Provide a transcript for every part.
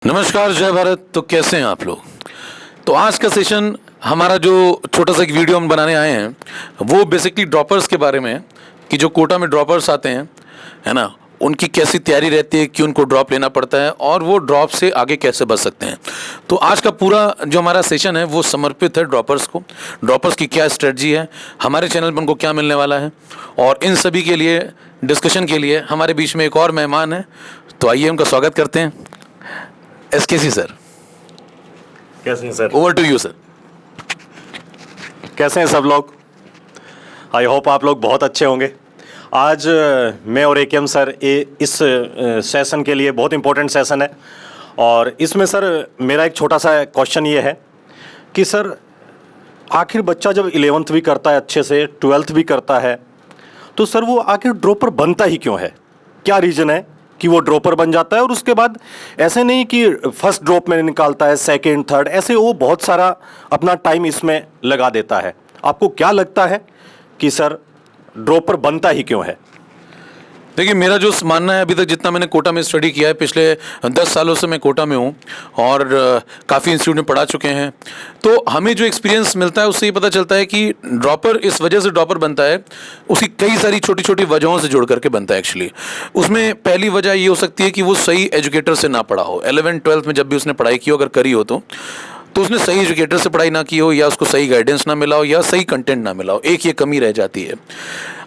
नमस्कार, जय भारत। तो कैसे हैं आप लोग? तो आज का सेशन हमारा जो छोटा सा एक वीडियो हम बनाने आए हैं वो बेसिकली ड्रॉपर्स के बारे में है कि जो कोटा में ड्रॉपर्स आते हैं, है ना, उनकी कैसी तैयारी रहती है कि उनको ड्रॉप लेना पड़ता है और वो ड्रॉप से आगे कैसे बच सकते हैं। तो आज का पूरा जो हमारा सेशन है वो समर्पित है ड्रॉपर्स को। ड्रॉपर्स की क्या स्ट्रेटजी है, हमारे चैनल पर उनको क्या मिलने वाला है, और इन सभी के लिए डिस्कशन के लिए हमारे बीच में एक और मेहमान है। तो आइए उनका स्वागत करते हैं। एसकेसी सर, कैसे हैं sir? Over to you sir. कैसे हैं सब लोग? आई होप आप लोग बहुत अच्छे होंगे। आज मैं और एकेएम सर इस सेशन के लिए बहुत इम्पोर्टेंट सेशन है, और इसमें सर मेरा एक छोटा सा क्वेश्चन ये है कि सर आखिर बच्चा जब 11th भी करता है अच्छे से, 12th भी करता है, तो सर वो आखिर ड्रॉपर बनता ही क्यों है? क्या रीज़न है कि वो ड्रॉपर बन जाता है? और उसके बाद ऐसे नहीं कि फर्स्ट ड्रॉप में निकालता है, सेकंड, थर्ड, ऐसे वो बहुत सारा अपना टाइम इसमें लगा देता है। आपको क्या लगता है कि सर ड्रॉपर बनता ही क्यों है? देखिए, मेरा जो मानना है, अभी तक जितना मैंने कोटा में स्टडी किया है, पिछले 10 सालों से मैं कोटा में हूँ और काफ़ी इंस्टीट्यूट में पढ़ा चुके हैं, तो हमें जो एक्सपीरियंस मिलता है उससे ये पता चलता है कि ड्रॉपर इस वजह से ड्रॉपर बनता है, उसकी कई सारी छोटी छोटी वजहों से जुड़ करके बनता है एक्चुअली। उसमें पहली वजह ये हो सकती है कि वो सही एजुकेटर से ना पढ़ा हो। 11th 12th में जब भी उसने पढ़ाई की हो, अगर करी हो तो उसने सही एजुकेटर से पढ़ाई ना की हो, या उसको सही गाइडेंस ना मिला हो, या सही कंटेंट ना मिला हो। एक ये कमी रह जाती है।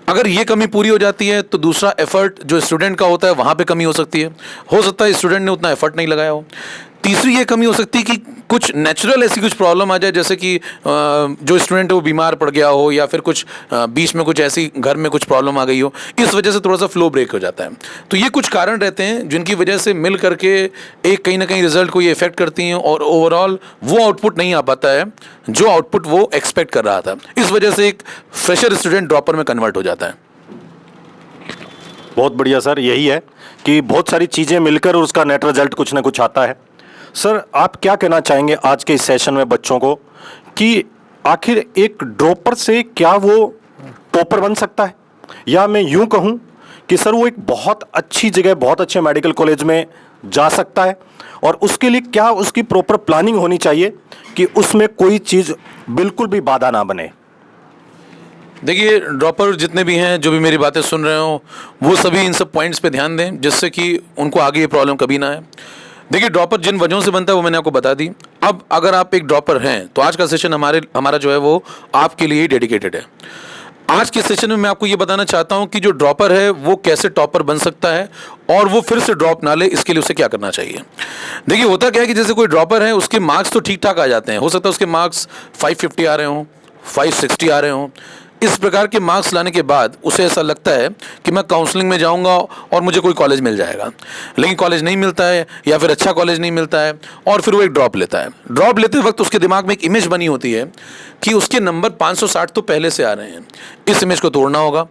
अगर ये कमी पूरी हो जाती है तो दूसरा एफर्ट जो स्टूडेंट का होता है वहाँ पे कमी हो सकती है। हो सकता है स्टूडेंट ने उतना एफर्ट नहीं लगाया हो। तीसरी ये कमी हो सकती है कि कुछ नेचुरल ऐसी कुछ प्रॉब्लम आ जाए, जैसे कि जो स्टूडेंट है वो बीमार पड़ गया हो, या फिर कुछ बीच में कुछ ऐसी घर में कुछ प्रॉब्लम आ गई हो, इस वजह से थोड़ा सा फ्लो ब्रेक हो जाता है। तो ये कुछ कारण रहते हैं जिनकी वजह से मिल करके एक कहीं ना कहीं रिजल्ट को ये इफेक्ट करती हैं, और ओवरऑल वो आउटपुट नहीं आ पाता है जो आउटपुट वो एक्सपेक्ट कर रहा था। इस वजह से एक फ्रेशर स्टूडेंट ड्रॉपर में कन्वर्ट हो जाता है। बहुत बढ़िया सर, यही है कि बहुत सारी चीज़ें मिलकर उसका नेट रिजल्ट कुछ ना कुछ आता है। सर आप क्या कहना चाहेंगे आज के इस सेशन में बच्चों को कि आखिर एक ड्रॉपर से क्या वो टॉपर बन सकता है, या मैं यूं कहूं कि सर वो एक बहुत अच्छी जगह, बहुत अच्छे मेडिकल कॉलेज में जा सकता है, और उसके लिए क्या उसकी प्रॉपर प्लानिंग होनी चाहिए कि उसमें कोई चीज़ बिल्कुल भी बाधा ना बने? देखिए, ड्रॉपर जितने भी हैं, जो भी मेरी बातें सुन रहे हो, वो सभी इन सब पॉइंट्स पे ध्यान दें, जिससे कि उनको आगे ये प्रॉब्लम कभी ना आए। देखिए, ड्रॉपर जिन वजहों से बनता है वो मैंने आपको बता दी। अब अगर आप एक ड्रॉपर हैं तो आज का सेशन हमारा जो है वो आपके लिए ही डेडिकेटेड है। आज के सेशन में मैं आपको ये बताना चाहता हूं कि जो ड्रॉपर है वो कैसे टॉपर बन सकता है, और वो फिर से ड्रॉप ना ले, इसके लिए उसे क्या करना चाहिए। देखिए, होता क्या है कि जैसे कोई ड्रॉपर है, उसके मार्क्स तो ठीक ठाक आ जाते हैं। हो सकता है उसके मार्क्स 550 आ रहे हों, 560 आ रहे हों। इस प्रकार के मार्क्स लाने के बाद उसे ऐसा लगता है कि मैं काउंसलिंग में जाऊंगा और मुझे कोई कॉलेज मिल जाएगा, लेकिन कॉलेज नहीं मिलता है, या फिर अच्छा कॉलेज नहीं मिलता है, और फिर वो एक ड्रॉप लेता है। ड्रॉप लेते वक्त उसके दिमाग में एक इमेज बनी होती है कि उसके नंबर 560 तो पहले से आ रहे हैं। इस इमेज को तोड़ना होगा।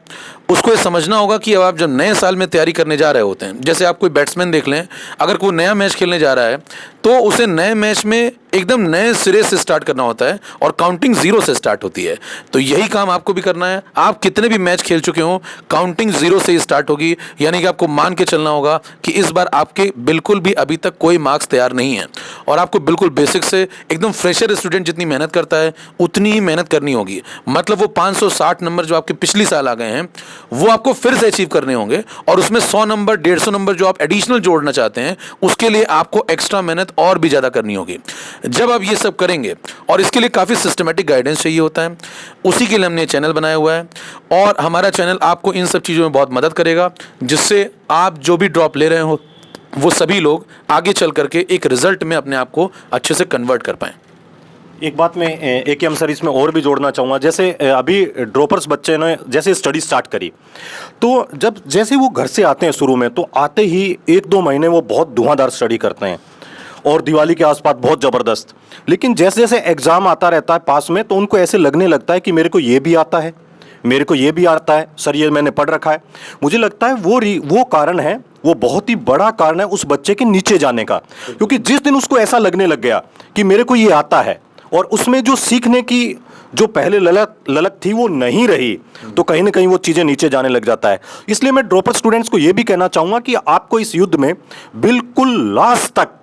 उसको ये समझना होगा कि अब आप जब नए साल में तैयारी करने जा रहे होते हैं, जैसे आप कोई बैट्समैन देख लें, अगर कोई नया मैच खेलने जा रहा है तो उसे नए मैच में एकदम नए सिरे से स्टार्ट करना होता है, और काउंटिंग 0 से स्टार्ट होती है। तो यही काम आपको भी करना है। आप कितने भी मैच खेल चुके हो, काउंटिंग 0 से ही स्टार्ट होगी। यानी कि आपको मान के चलना होगा कि इस बार आपके बिल्कुल भी अभी तक कोई मार्क्स तैयार नहीं है, और आपको बिल्कुल बेसिक से एकदम फ्रेशर स्टूडेंट जितनी मेहनत करता है उतनी ही मेहनत करनी होगी। मतलब वो 560 नंबर जो आपके पिछली साल आ गए हैं वो आपको फिर से अचीव करने होंगे, और उसमें 100 नंबर, 150 नंबर जो आप एडिशनल जोड़ना चाहते हैं, उसके लिए आपको एक्स्ट्रा मेहनत और भी ज़्यादा करनी होगी। जब आप ये सब करेंगे, और इसके लिए काफ़ी सिस्टमेटिक गाइडेंस चाहिए होता है, उसी के लिए हमने चैनल बनाया हुआ है, और हमारा चैनल आपको इन सब चीज़ों में बहुत मदद करेगा, जिससे आप जो भी ड्रॉप ले रहे हो वो सभी लोग आगे चल करके एक रिजल्ट में अपने आप को अच्छे से कन्वर्ट कर पाएँ। एक बात मैं एकेएम सर इसमें और भी जोड़ना चाहूँगा। जैसे अभी ड्रॉपर्स बच्चे ने जैसे स्टडी स्टार्ट करी, तो जैसे वो घर से आते हैं शुरू में, तो आते ही 1-2 महीने वो बहुत धुआंधार स्टडी करते हैं, और दिवाली के आसपास बहुत ज़बरदस्त। लेकिन जैसे जैसे एग्ज़ाम आता रहता है पास में, तो उनको ऐसे लगने लगता है कि मेरे को ये भी आता है, मेरे को ये भी आता है, सर ये मैंने पढ़ रखा है। मुझे लगता है वो कारण है, वो बहुत ही बड़ा कारण है उस बच्चे के नीचे जाने का। क्योंकि जिस दिन उसको ऐसा लगने लग गया कि मेरे को ये आता है, और उसमें जो सीखने की जो पहले ललक थी वो नहीं रही, तो कहीं ना कहीं वो चीज़ें नीचे जाने लग जाता है। इसलिए मैं ड्रॉपर स्टूडेंट्स को ये भी कहना चाहूँगा कि आपको इस युद्ध में बिल्कुल लास्ट तक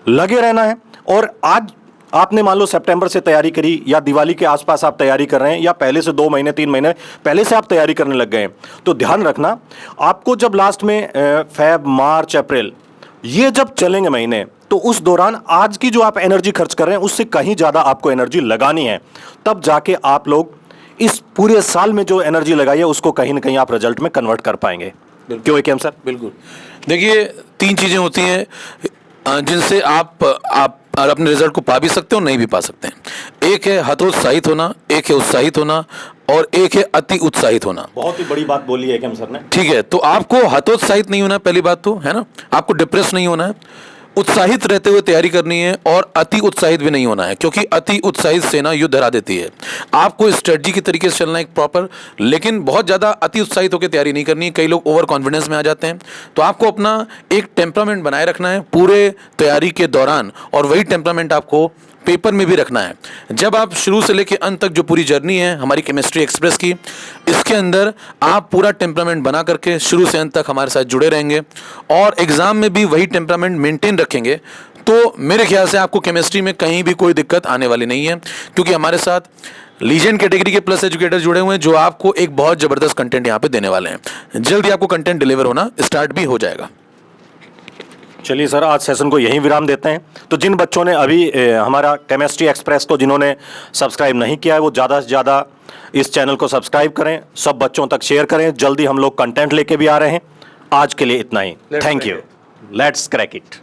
लगे रहना है। और आज आपने मान लो सितंबर से तैयारी करी या दिवाली के आसपास आप तैयारी कर रहे हैं या पहले से 2 महीने 3 महीने पहले से आप तैयारी करने लग गए हैं, तो ध्यान रखना आपको जब लास्ट में फेब मार्च अप्रैल ये जब चलेंगे महीने, तो उस दौरान आज की जो आप एनर्जी खर्च कर रहे हैं उससे कहीं ज़्यादा आपको एनर्जी लगानी है। तब जाके आप लोग इस पूरे साल में जो एनर्जी लगाई है उसको कहीं ना कहीं आप रिजल्ट में कन्वर्ट कर पाएंगे। क्यों एकेएम सर? बिल्कुल। देखिए 3 चीज़ें होती हैं जिनसे आप अपने रिजल्ट को पा भी सकते हो, नहीं भी पा सकते हैं। एक है हतोत्साहित होना, एक है उत्साहित होना और एक है अति उत्साहित होना। बहुत ही बड़ी बात बोली है एकेएम सर ने। ठीक है, तो आपको हतोत्साहित नहीं होना है, पहली बात तो है ना। आपको डिप्रेस नहीं होना है, उत्साहित रहते हुए तैयारी करनी है और अति उत्साहित भी नहीं होना है, क्योंकि अति उत्साहित सेना युद्ध हरा देती है। आपको स्ट्रेटजी की तरीके से चलना है एक प्रॉपर, लेकिन बहुत ज़्यादा अति उत्साहित होकर तैयारी नहीं करनी है। कई लोग ओवर कॉन्फिडेंस में आ जाते हैं। तो आपको अपना एक टेम्परामेंट बनाए रखना है पूरे तैयारी के दौरान, और वही टेम्परामेंट आपको पेपर में भी रखना है। जब आप शुरू से लेकर अंत तक जो पूरी जर्नी है हमारी केमिस्ट्री एक्सप्रेस की, इसके अंदर आप पूरा टेम्परामेंट बना करके शुरू से अंत तक हमारे साथ जुड़े रहेंगे और एग्ज़ाम में भी वही टेम्परामेंट मेंटेन रखेंगे, तो मेरे ख्याल से आपको केमिस्ट्री में कहीं भी कोई दिक्कत आने वाली नहीं है। क्योंकि हमारे साथ लीजेंड कैटेगरी के प्लस एजुकेटर जुड़े हुए हैं जो आपको एक बहुत ज़बरदस्त कंटेंट यहाँ पे देने वाले हैं। जल्दी आपको कंटेंट डिलीवर होना स्टार्ट भी हो जाएगा। चलिए सर, आज सेशन को यहीं विराम देते हैं। तो जिन बच्चों ने अभी हमारा केमिस्ट्री एक्सप्रेस को जिन्होंने सब्सक्राइब नहीं किया है, वो ज़्यादा से ज़्यादा इस चैनल को सब्सक्राइब करें, सब बच्चों तक शेयर करें। जल्दी हम लोग कंटेंट लेके भी आ रहे हैं। आज के लिए इतना ही। Thank you. Let's crack it.